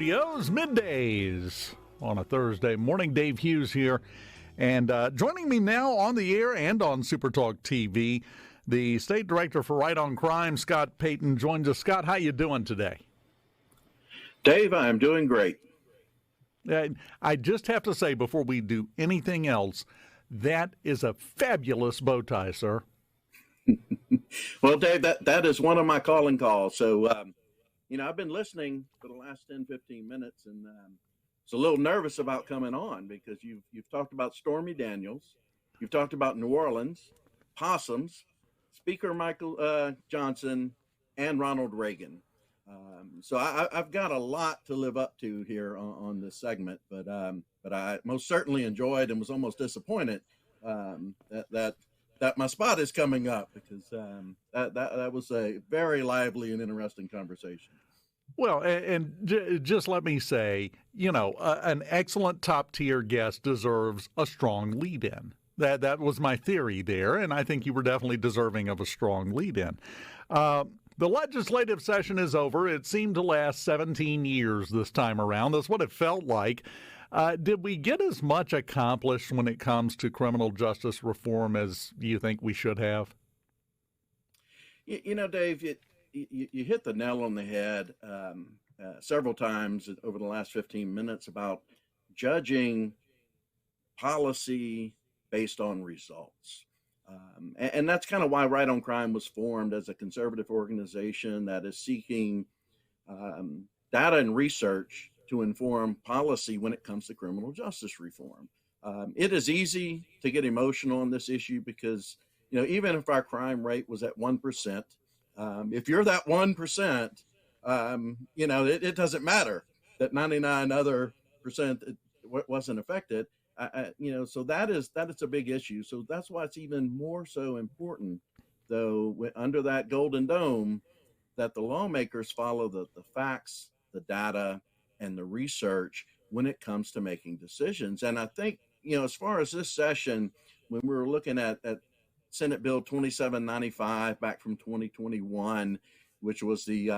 Studios middays on a Thursday morning. Dave Hughes here, and joining me now on the air and on SuperTalk TV, the State Director for Right on Crime, Scott Peyton, joins us. Scott, how you doing today? Dave, I'm doing great. I just have to say, before we do anything else, that is a fabulous bow tie, sir. Well, Dave, that is one of my calling calls. So, I've been listening for the last 10, 15 minutes, and it's a little nervous about coming on because you've talked about Stormy Daniels, you've talked about New Orleans, possums, Speaker Michael Johnson, and Ronald Reagan. So I've got a lot to live up to here on this segment, but I most certainly enjoyed and was almost disappointed that my spot is coming up because that was a very lively and interesting conversation. Well, and just let me say, an excellent top-tier guest deserves a strong lead-in. That was my theory there, and I think you were definitely deserving of a strong lead-in. The legislative session is over. It seemed to last 17 years this time around. That's what it felt like. Did we get as much accomplished when it comes to criminal justice reform as you think we should have? Dave, you hit the nail on the head several times over the last 15 minutes about judging policy based on results. And that's kind of why Right on Crime was formed as a conservative organization that is seeking data and research to inform policy when it comes to criminal justice reform. It is easy to get emotional on this issue because, even if our crime rate was at 1%, if you're that 1%, it doesn't matter that 99 other percent wasn't affected. So that is a big issue. So that's why it's even more so important, though, under that golden dome, that the lawmakers follow the facts, the data, and the research when it comes to making decisions. And I think, as far as this session, when we were looking at Senate Bill 2795 back from 2021, which was the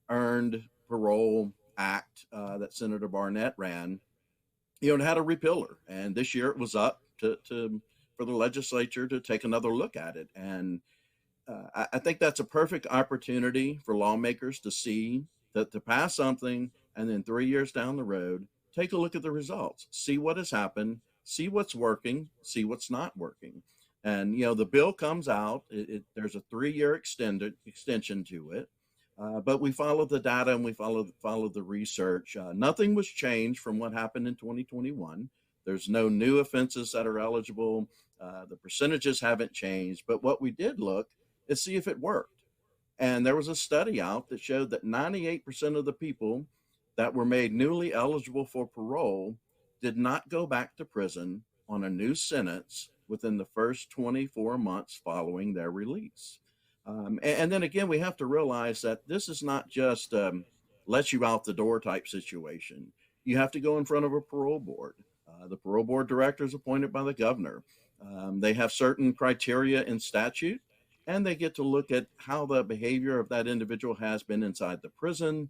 Earned Parole Act that Senator Barnett ran, it had a repealer, and this year it was up for the legislature to take another look at it. And I think that's a perfect opportunity for lawmakers to see that to pass something and then 3 years down the road, take a look at the results, see what has happened, see what's working, see what's not working. And, the bill comes out, there's a 3-year extension to it. But we followed the data and we followed the research. Nothing was changed from what happened in 2021. There's no new offenses that are eligible. The percentages haven't changed. But what we did look is see if it worked. And there was a study out that showed that 98% of the people that were made newly eligible for parole did not go back to prison on a new sentence within the first 24 months following their release. And then again, we have to realize that this is not just let you out the door type situation. You have to go in front of a parole board. The parole board director is appointed by the governor. They have certain criteria in statute, and they get to look at how the behavior of that individual has been inside the prison.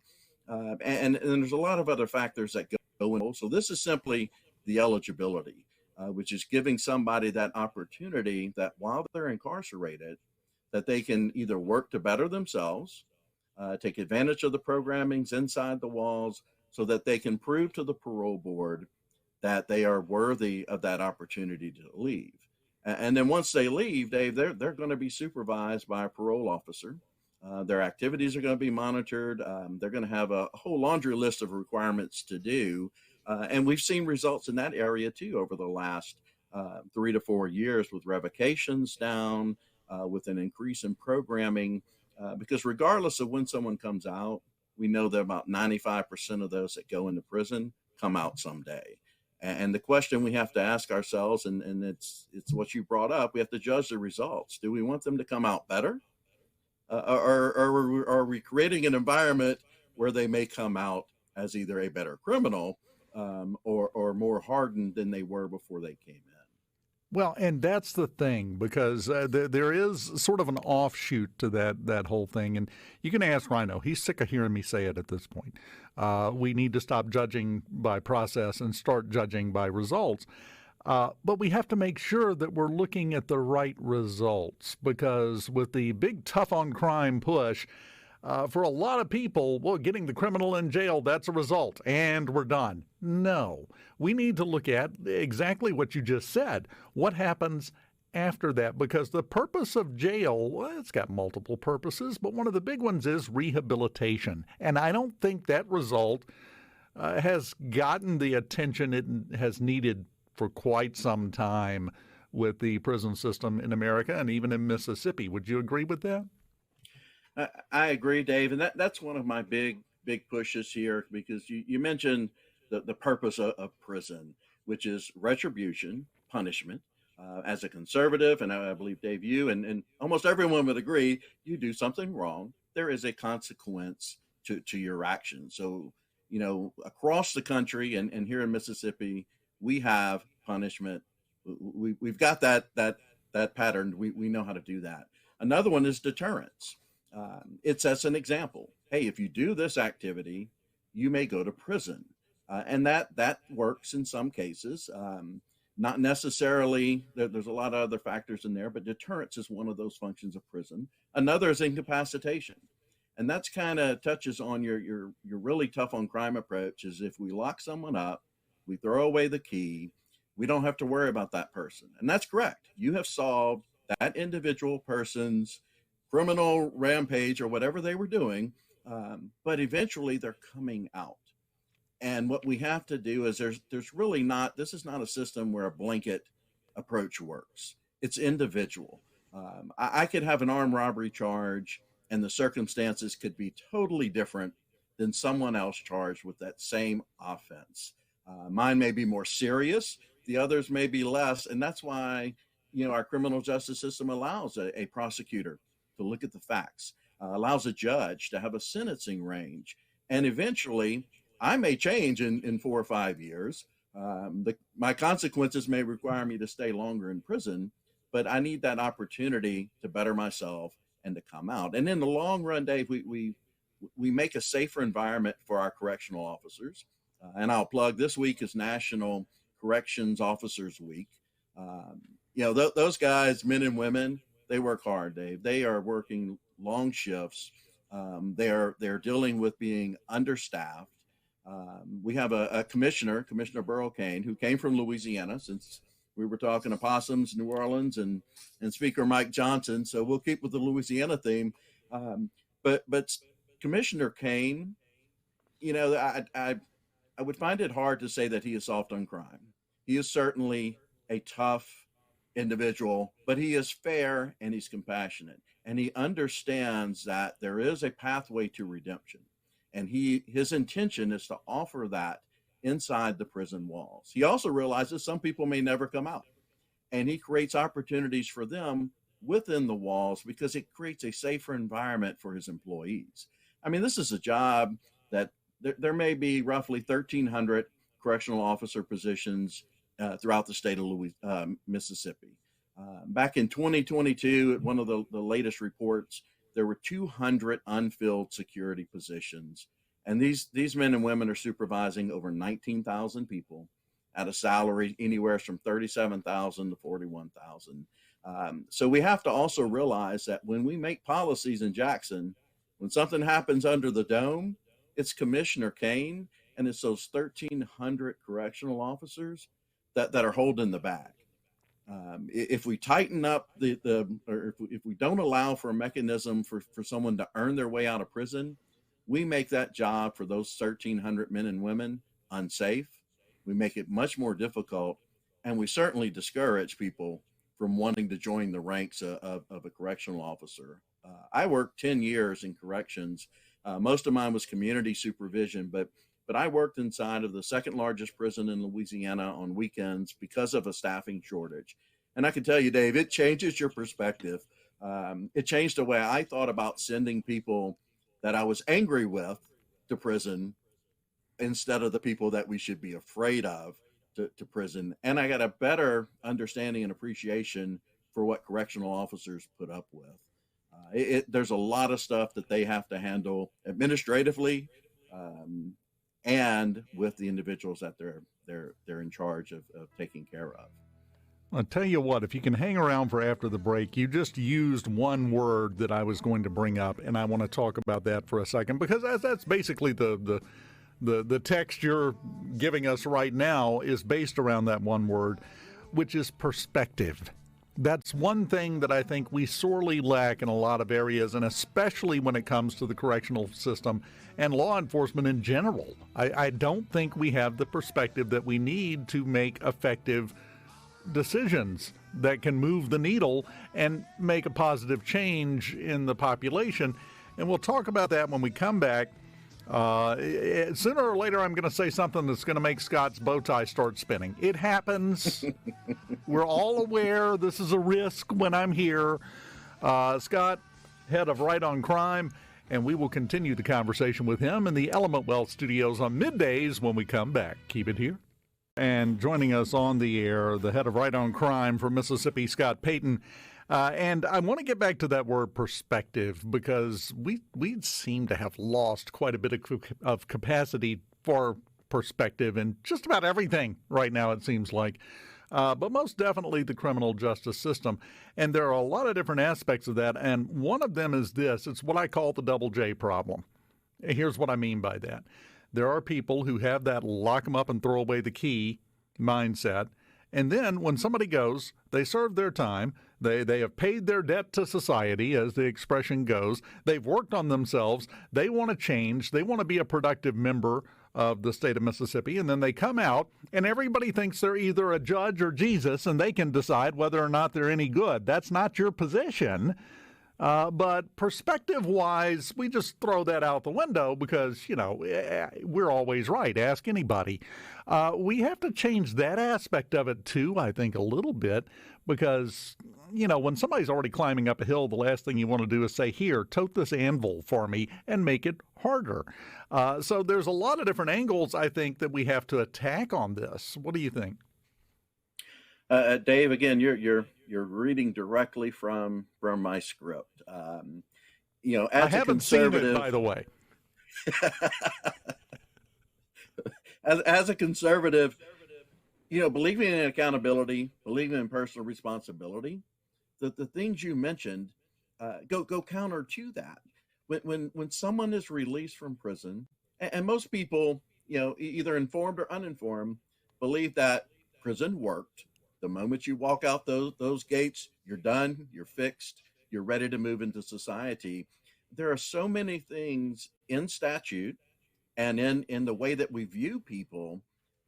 And there's a lot of other factors that go in. So this is simply the eligibility, which is giving somebody that opportunity that while they're incarcerated, that they can either work to better themselves, take advantage of the programmings inside the walls so that they can prove to the parole board that they are worthy of that opportunity to leave. And then once they leave, Dave, they're going to be supervised by a parole officer. Their activities are going to be monitored. They're going to have a whole laundry list of requirements to do. And we've seen results in that area too over the last 3 to 4 years with revocations down, with an increase in programming, because regardless of when someone comes out, we know that about 95% of those that go into prison come out someday. And the question we have to ask ourselves, and it's what you brought up, we have to judge the results. Do we want them to come out better? Or are we creating an environment where they may come out as either a better criminal or more hardened than they were before they came in? Well, and that's the thing, because there is sort of an offshoot to that whole thing. And you can ask Rhino. He's sick of hearing me say it at this point. We need to stop judging by process and start judging by results. But we have to make sure that we're looking at the right results, because with the big tough on crime push, for a lot of people, well, getting the criminal in jail, that's a result, and we're done. No, we need to look at exactly what you just said. What happens after that? Because the purpose of jail, well, it's got multiple purposes, but one of the big ones is rehabilitation. And I don't think that result has gotten the attention it has needed for quite some time with the prison system in America and even in Mississippi. Would you agree with that? I agree, Dave, and that's one of my big pushes here, because you mentioned the purpose of prison, which is retribution, punishment. As a conservative, and I believe, Dave, you and almost everyone would agree, you do something wrong, there is a consequence to your action. So, across the country and here in Mississippi, we have punishment. We've got that pattern. We know how to do that. Another one is deterrence. It sets an example. Hey, if you do this activity, you may go to prison, and that works in some cases. Not necessarily. There's a lot of other factors in there, but deterrence is one of those functions of prison. Another is incapacitation, and that's kind of touches on your really tough on crime approach. Is if we lock someone up, we throw away the key, we don't have to worry about that person, and that's correct. You have solved that individual person's criminal rampage or whatever they were doing, but eventually they're coming out. And what we have to do is there's really not, this is not a system where a blanket approach works. It's individual. I could have an armed robbery charge and the circumstances could be totally different than someone else charged with that same offense. Mine may be more serious, the others may be less. And that's why, our criminal justice system allows a prosecutor to look at the facts, allows a judge to have a sentencing range. And eventually, I may change in 4 or 5 years. My consequences may require me to stay longer in prison, but I need that opportunity to better myself and to come out. And in the long run, Dave, we make a safer environment for our correctional officers. And I'll plug, this week is National Corrections Officers Week. Those guys, men and women, they work hard, Dave. They are working long shifts. They're dealing with being understaffed. We have a Commissioner Burrow Kane, who came from Louisiana, since we were talking opossums, New Orleans, and Speaker Mike Johnson. So we'll keep with the Louisiana theme. But Commissioner Kane, I would find it hard to say that he is soft on crime. He is certainly a tough individual, but he is fair and he's compassionate, and he understands that there is a pathway to redemption. And his intention is to offer that inside the prison walls. He also realizes some people may never come out, and he creates opportunities for them within the walls because it creates a safer environment for his employees. I mean, this is a job that there may be roughly 1,300 correctional officer positions throughout the state of Mississippi. Back in 2022, at one of the latest reports, there were 200 unfilled security positions. And these men and women are supervising over 19,000 people at a salary anywhere from $37,000 to $41,000. So we have to also realize that when we make policies in Jackson, when something happens under the dome, it's Commissioner Kane and it's those 1,300 correctional officers that are holding the bag. If we tighten up or if we don't allow for a mechanism for someone to earn their way out of prison, we make that job for those 1,300 men and women unsafe. We make it much more difficult, and we certainly discourage people from wanting to join the ranks of a correctional officer. I worked 10 years in corrections. Most of mine was community supervision, but I worked inside of the second largest prison in Louisiana on weekends because of a staffing shortage. And I can tell you, Dave, it changes your perspective. It changed the way I thought about sending people that I was angry with to prison instead of the people that we should be afraid of to prison, and I got a better understanding and appreciation for what correctional officers put up with. There's a lot of stuff that they have to handle administratively, um, and with the individuals that they're in charge of taking care of. I'll tell you what, if you can hang around for after the break, you just used one word that I was going to bring up, and I want to talk about that for a second, because that's basically the text you're giving us right now is based around that one word, which is perspective. That's one thing that I think we sorely lack in a lot of areas, and especially when it comes to the correctional system and law enforcement in general. I don't think we have the perspective that we need to make effective decisions that can move the needle and make a positive change in the population. And we'll talk about that when we come back. Sooner or later, I'm going to say something that's going to make Scott's bow tie start spinning. It happens. We're all aware this is a risk when I'm here. Scott, head of Right on Crime, and we will continue the conversation with him in the Element Wealth Studios on middays when we come back. Keep it here. And joining us on the air, the head of Right on Crime for Mississippi, Scott Peyton. And I want to get back to that word perspective, because we seem to have lost quite a bit of capacity for perspective in just about everything right now, it seems like. But most definitely the criminal justice system. And there are a lot of different aspects of that. And one of them is this. It's what I call the double J problem. Here's what I mean by that. There are people who have that lock them up and throw away the key mindset. And then when somebody goes, they serve their time, they have paid their debt to society, as the expression goes, they've worked on themselves, they want to change, they want to be a productive member of the state of Mississippi, and then they come out, and everybody thinks they're either a judge or Jesus, and they can decide whether or not they're any good. That's not your position. But perspective-wise, we just throw that out the window because, we're always right. Ask anybody. We have to change that aspect of it, too, I think, a little bit, because, when somebody's already climbing up a hill, the last thing you want to do is say, here, tote this anvil for me and make it harder. So there's a lot of different angles, I think, that we have to attack on this. What do you think? Dave, again, you're reading directly from my script. As I haven't seen it, by the way. as a conservative, believing in accountability, believing in personal responsibility, the things you mentioned go counter to that. When someone is released from prison, and most people, either informed or uninformed, believe that prison worked. The moment you walk out those gates, you're done, you're fixed, you're ready to move into society. There are so many things in statute and in the way that we view people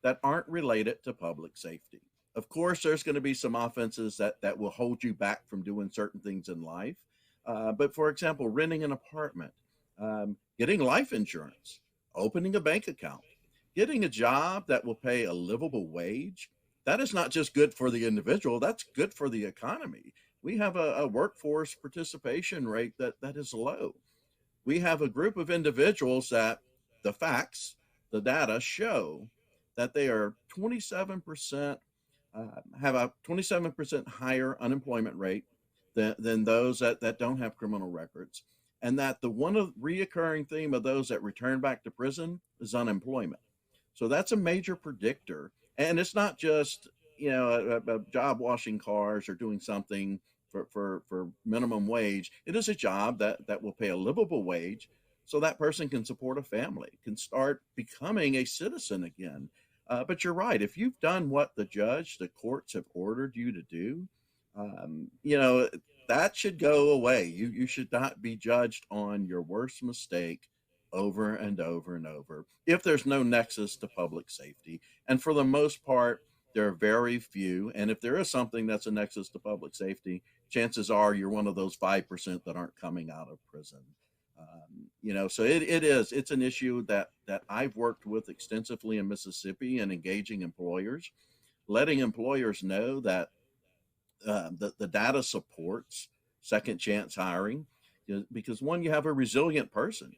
that aren't related to public safety. Of course, there's going to be some offenses that will hold you back from doing certain things in life. But for example, renting an apartment, getting life insurance, opening a bank account, getting a job that will pay a livable wage. That is not just good for the individual, that's good for the economy. We have a workforce participation rate that is low. We have a group of individuals that the facts, the data show that they are 27%, have a 27% higher unemployment rate than those that don't have criminal records. And that the one reoccurring theme of those that return back to prison is unemployment. So that's a major predictor. And it's not just, a job washing cars or doing something for minimum wage. It is a job that will pay a livable wage so that person can support a family, can start becoming a citizen again. But you're right. If you've done what the judge, the courts have ordered you to do, that should go away. You should not be judged on your worst mistake over and over and over if there's no nexus to public safety. And for the most part, there are very few. And if there is something that's a nexus to public safety, chances are you're one of those 5% that aren't coming out of prison. So it's an issue that I've worked with extensively in Mississippi and engaging employers, letting employers know that the data supports second chance hiring, because one, you have a resilient person.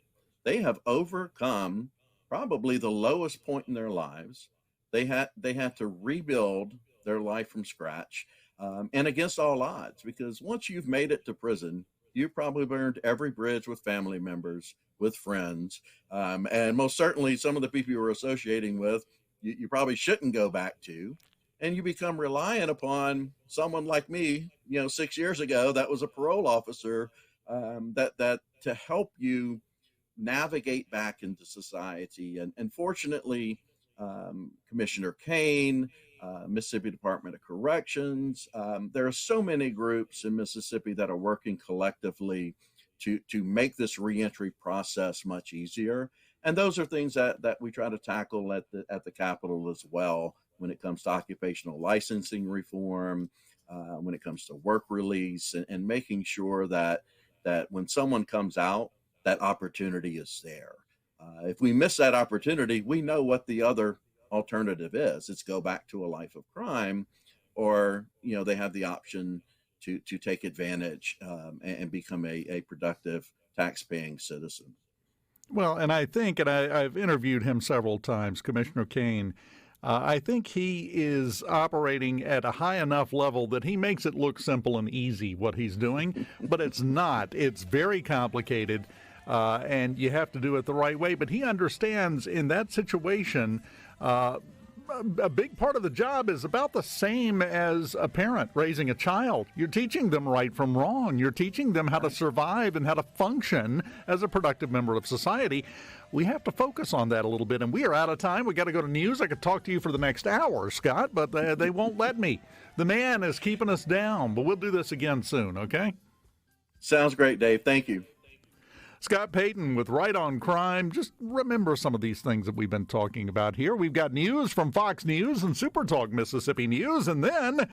They have overcome probably the lowest point in their lives. They had to rebuild their life from scratch, and against all odds, because once you've made it to prison, you've probably burned every bridge with family members, with friends, and most certainly some of the people you were associating with, you probably shouldn't go back to, and you become reliant upon someone like me. 6 years ago, that was a parole officer, that to help you navigate back into society. And fortunately, Commissioner Kane, Mississippi Department of Corrections, there are so many groups in Mississippi that are working collectively to make this reentry process much easier. And those are things that we try to tackle at the Capitol as well, when it comes to occupational licensing reform, when it comes to work release, and making sure that when someone comes out, that opportunity is there. If we miss that opportunity, we know what the other alternative is. It's go back to a life of crime, or they have the option to take advantage, and become a productive tax-paying citizen. Well, and I think, and I've interviewed him several times, Commissioner Kane. I think he is operating at a high enough level that he makes it look simple and easy what he's doing, but it's not. It's very complicated, and you have to do it the right way. But he understands in that situation, a big part of the job is about the same as a parent raising a child. You're teaching them right from wrong. You're teaching them how to survive and how to function as a productive member of society. We have to focus on that a little bit, and we are out of time. We got to go to news. I could talk to you for the next hour, Scott, but they won't let me. The man is keeping us down, but we'll do this again soon, okay? Sounds great, Dave. Thank you. Scott Peyton with Right on Crime. Just remember some of these things that we've been talking about here. We've got news from Fox News and SuperTalk Mississippi News, and then